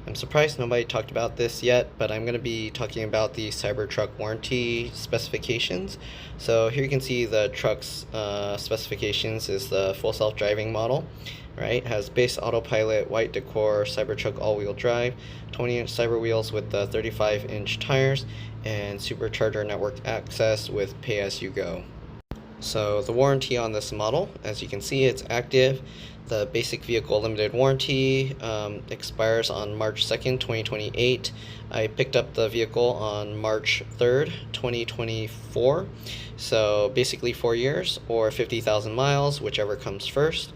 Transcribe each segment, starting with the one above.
I'm surprised nobody talked about this yet, but I'm going to be talking about the Cybertruck warranty specifications. So here you can see the truck's specifications is the full self-driving model, right? It has base autopilot, white decor, Cybertruck all-wheel drive, 20-inch Cyber wheels with the 35-inch tires, and supercharger network access with pay-as-you-go. So the warranty on this model, as you can see, it's active. The basic vehicle limited warranty expires on March 2nd, 2028. I picked up the vehicle on March 3rd, 2024. So basically 4 years or 50,000 miles, whichever comes first.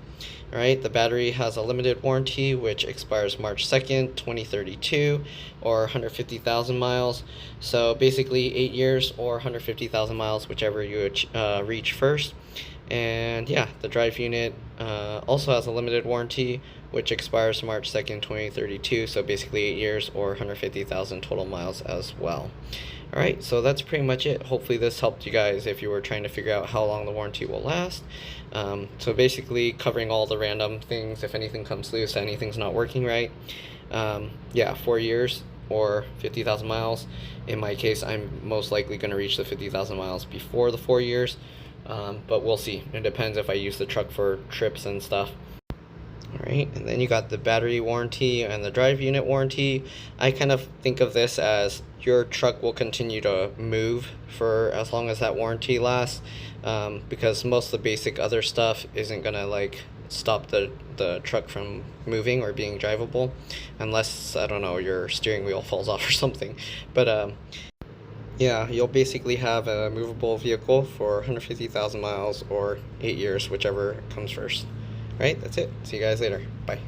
All right, the battery has a limited warranty which expires March 2nd, 2032, or 150,000 miles. So basically 8 years or 150,000 miles, whichever you reach first. And yeah, the drive unit also has a limited warranty which expires March 2nd, 2032, so basically 8 years or 150,000 total miles as well. Alright, so that's pretty much it. Hopefully this helped you guys if you were trying to figure out how long the warranty will last. So basically covering all the random things, if anything comes loose, anything's not working right. Yeah, 4 years or 50,000 miles. In my case, I'm most likely going to reach the 50,000 miles before the 4 years. But we'll see. It depends if I use the truck for trips and stuff. Alright, and then you got the battery warranty and the drive unit warranty. I kind of think of this as your truck will continue to move for as long as that warranty lasts, because most of the basic other stuff isn't gonna like stop the truck from moving or being drivable, unless, I don't know, your steering wheel falls off or something. But yeah, you'll basically have a movable vehicle for 150,000 miles or 8 years, whichever comes first. Alright, that's it. See you guys later. Bye.